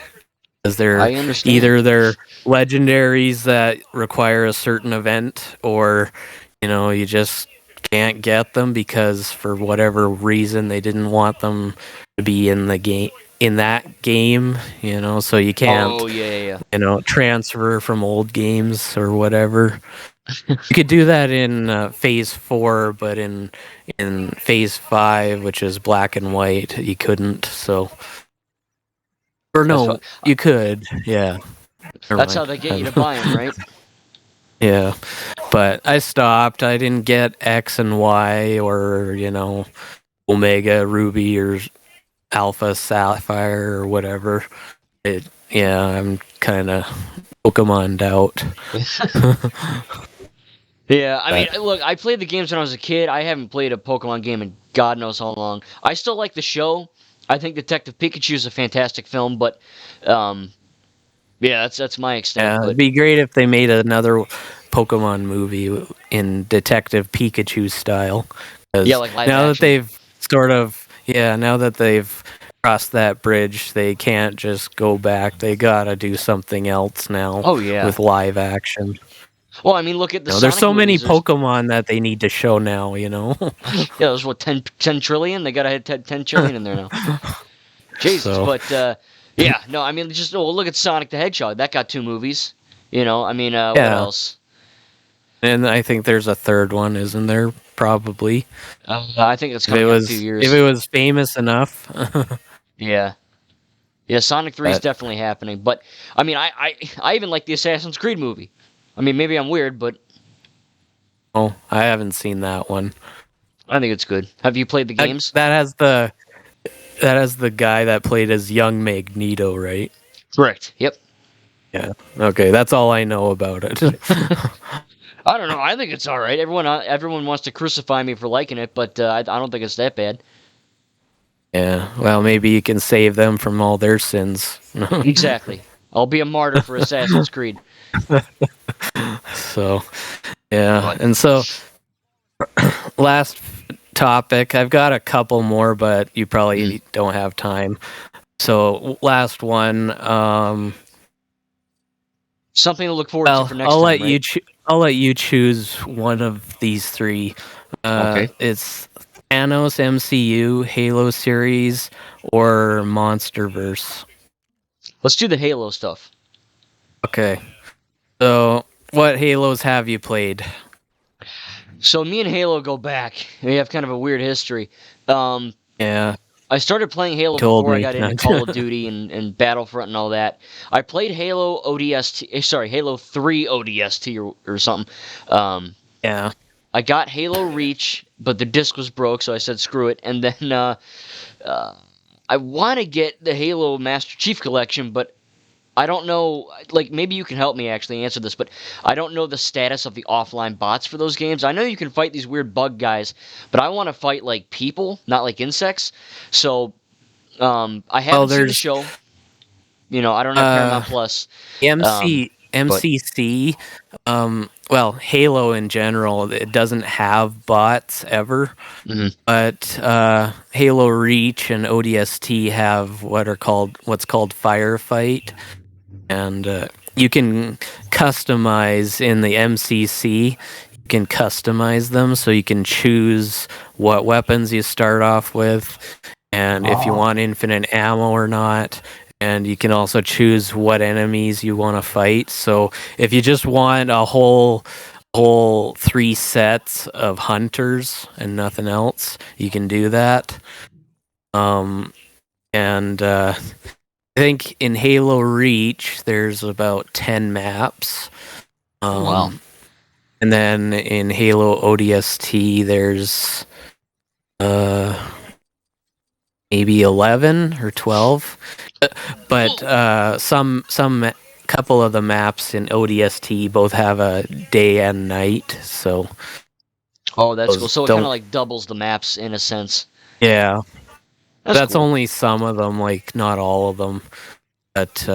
because I understand. they're legendaries that require a certain event, or you just can't get them because for whatever reason they didn't want them to be in the game in that game, so you can't Oh, yeah, transfer from old games or whatever. You could do that in phase 4, but in phase 5, which is black and white, you couldn't. So, or That's no, you could. Yeah, never that's mind. how they get you to buy them, right? Yeah, but I stopped. I didn't get X and Y or Omega Ruby or Alpha Sapphire or whatever. Yeah, I'm kind of Pokemoned out. Yeah, I mean, But look, I played the games when I was a kid. I haven't played a Pokemon game in God knows how long. I still like the show. I think Detective Pikachu is a fantastic film, but um, yeah, that's my extent. yeah, it'd But be great if they made another Pokemon movie in Detective Pikachu style. yeah, Because like live action. now that they've crossed that bridge, they can't just go back. They gotta do something else now Oh yeah. with live action. Well, I mean, look at the There's Sonic so many movies. There's Pokemon that they need to show now. yeah, there's what 10 trillion. They gotta hit 10 trillion in there now. Jesus, So but yeah, no, I mean, just look at Sonic the Hedgehog. That got 2 movies. I mean, what yeah, else? and I think there's a third one, isn't there? Probably. I think it's If it coming out in a few was if years. it was famous enough. Yeah. Yeah, Sonic 3 is But definitely happening. But I mean, I even like the Assassin's Creed movie. I mean, maybe I'm weird, but oh, I haven't seen that one. I think it's good. Have you played the That, games? that has the that has the guy that played as young Magneto, right? Correct. Yep. Yeah. Okay, that's all I know about it. I don't know. I think it's all right. Everyone wants to crucify me for liking it, but I don't think it's that bad. Yeah. Well, maybe you can save them from all their sins. Exactly. I'll be a martyr for Assassin's Creed. So, yeah. But And so last topic, I've got a couple more, but you probably don't have time. So, last one, something to look forward to well, for next time, right? I'll let you choose one of these three. Okay. It's Thanos MCU, Halo series, or MonsterVerse. Let's do the Halo stuff. Okay. So, what Halos have you played? So me and Halo go back. We have kind of a weird history. Um, Yeah, I started playing Halo told before I me. got into Call of Duty and Battlefront and all that. I played Halo ODST, sorry, Halo 3 ODST or something. Yeah. I got Halo Reach, but the disc was broke, so I said screw it. And then I want to get the Halo Master Chief Collection, but I don't know. Like, maybe you can help me actually answer this, but I don't know the status of the offline bots for those games. I know you can fight these weird bug guys, but I want to fight like people, not like insects. So I Well, haven't seen the there's show. I don't have uh Paramount Plus. But MCC. Well, Halo in general, it doesn't have bots ever. mhm. But Halo Reach and ODST have what's called Firefight, and you can customize in the MCC. You can customize them so you can choose what weapons you start off with, and if you want infinite ammo or not. And you can also choose what enemies you want to fight. So if you just want a whole 3 sets of hunters and nothing else, you can do that. And I think in Halo Reach there's about 10 maps. Wow. And then in Halo ODST there's maybe 11 or 12. But some couple of the maps in ODST both have a day and night, so Oh, that's cool. So it kind of don't. like doubles the maps in a sense. Yeah, That's that's cool. only some of them, like not all of them. But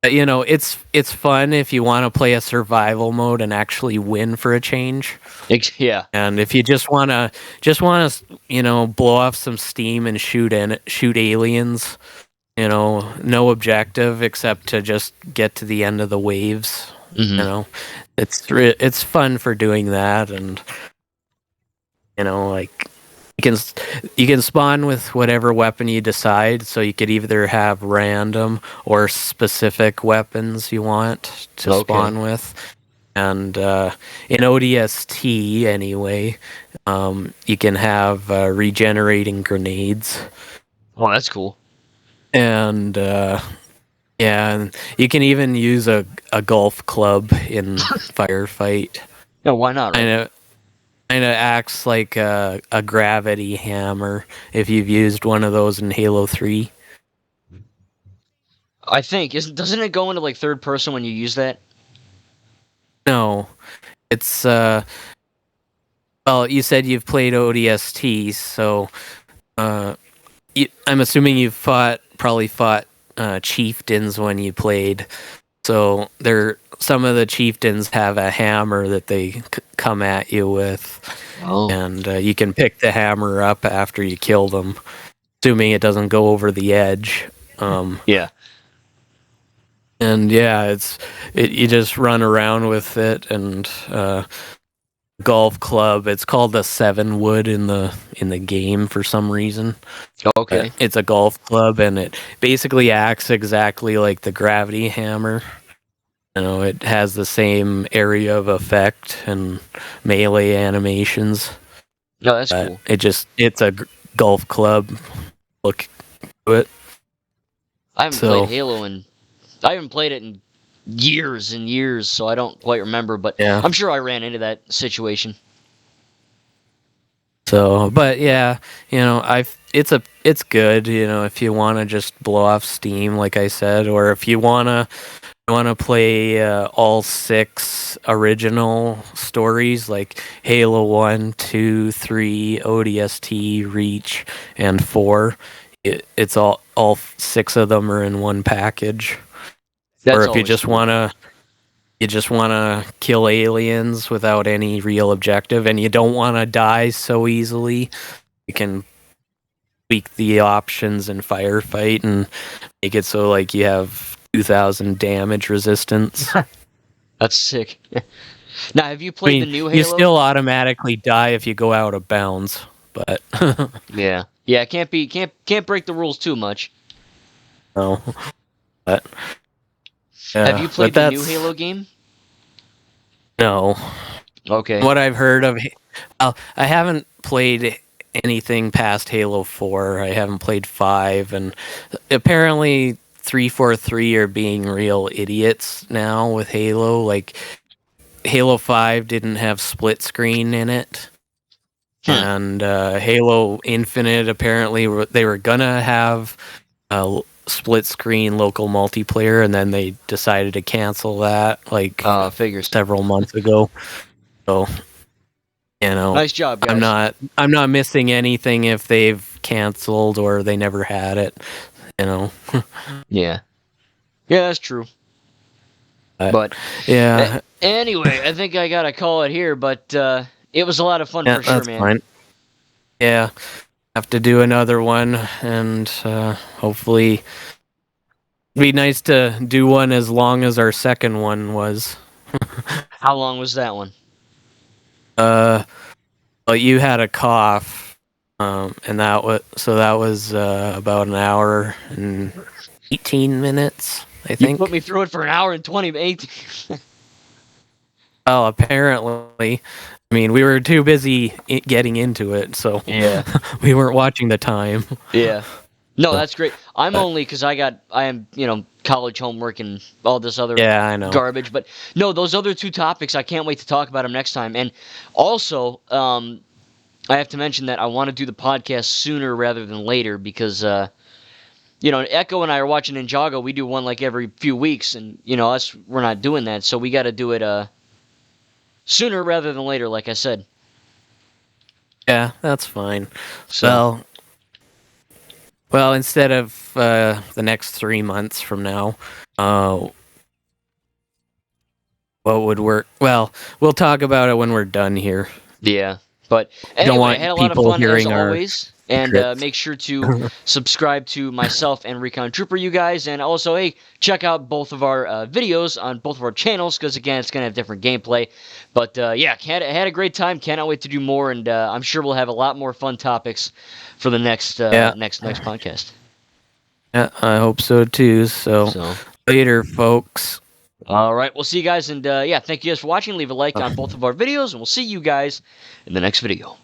it's fun if you want to play a survival mode and actually win for a change. Yeah. And if you just wanna blow off some steam and shoot aliens, no objective except to just get to the end of the waves. Hmm. It's fun for doing that, and like you can spawn with whatever weapon you decide. So you could either have random or specific weapons you want to spawn with. And in ODST anyway, you can have regenerating grenades. Oh, that's cool. And and you can even use a golf club in firefight. No, why not? Right? Kind of acts like a gravity hammer if you've used one of those in Halo 3. I think doesn't it go into like third person when you use that? No, it's well, you said you've played ODST, so I'm assuming you've probably fought chieftains when you played. So some of the chieftains have a hammer that they come at you with, and you can pick the hammer up after you kill them, assuming it doesn't go over the edge. Yeah. And yeah, you just run around with it, and golf club. It's called the 7-wood in the game for some reason. Okay. It's a golf club, and it basically acts exactly like the gravity hammer. It has the same area of effect and melee animations. No, that's cool. It's a golf club. Look to it. I haven't played it in years and years, so I don't quite remember, but yeah. I'm sure I ran into that situation. So, but yeah, it's good, if you want to just blow off steam, like I said, or if you want to play all 6 original stories like Halo 1, 2, 3, ODST, Reach, and 4. It's all 6 of them are in one package. Or if you just cool. want to kill aliens without any real objective and you don't want to die so easily, you can tweak the options in firefight and make it so like you have 2,000 damage resistance. That's sick. Now, have you played the new Halo? You still automatically die if you go out of bounds, but yeah, can't break the rules too much. No, but have you played the new Halo game? No. Okay. What I've heard of, I haven't played anything past Halo 4. I haven't played 5, and apparently 343 are being real idiots now with Halo. Like, Halo 5 didn't have split screen in it. And Halo Infinite, apparently they were gonna have split screen local multiplayer, and then they decided to cancel that several months ago. So Nice job, I'm guys. not missing anything if they've canceled or they never had it. Yeah. Yeah, that's true. But yeah, anyway, I think I gotta call it here. But it was a lot of fun yeah, for sure, that's man. fine. Yeah, have to do another one, and hopefully, it'd be nice to do one as long as our second one was. How long was that one? Well, you had a cough, and that was about an hour and 18 minutes, I think. You put me through it for an hour and 28. Well, apparently. I mean, we were too busy getting into it, so Yeah. we weren't watching the time. Yeah. No, that's great. I'm only because I am, college homework and all this other Yeah, I know. garbage. But no, those other two topics, I can't wait to talk about them next time. And also, I have to mention that I want to do the podcast sooner rather than later because, Echo and I are watching Ninjago. We do one like every few weeks, and we're not doing that, so we got to do it sooner rather than later, like I said. Yeah, that's fine. So. Well, instead of the next 3 months from now, what would work? Well, we'll talk about it when we're done here. Yeah. But anyway, I had a lot of fun as always. And make sure to subscribe to myself and Recon Trooper, you guys. And also, hey, check out both of our videos on both of our channels because, again, it's going to have different gameplay. But, yeah, had a great time. Cannot wait to do more. And I'm sure we'll have a lot more fun topics for the next next podcast. Yeah, I hope so, too. So later, folks. All right, we'll see you guys. And, yeah, thank you guys for watching. Leave a like on both of our videos. And we'll see you guys in the next video.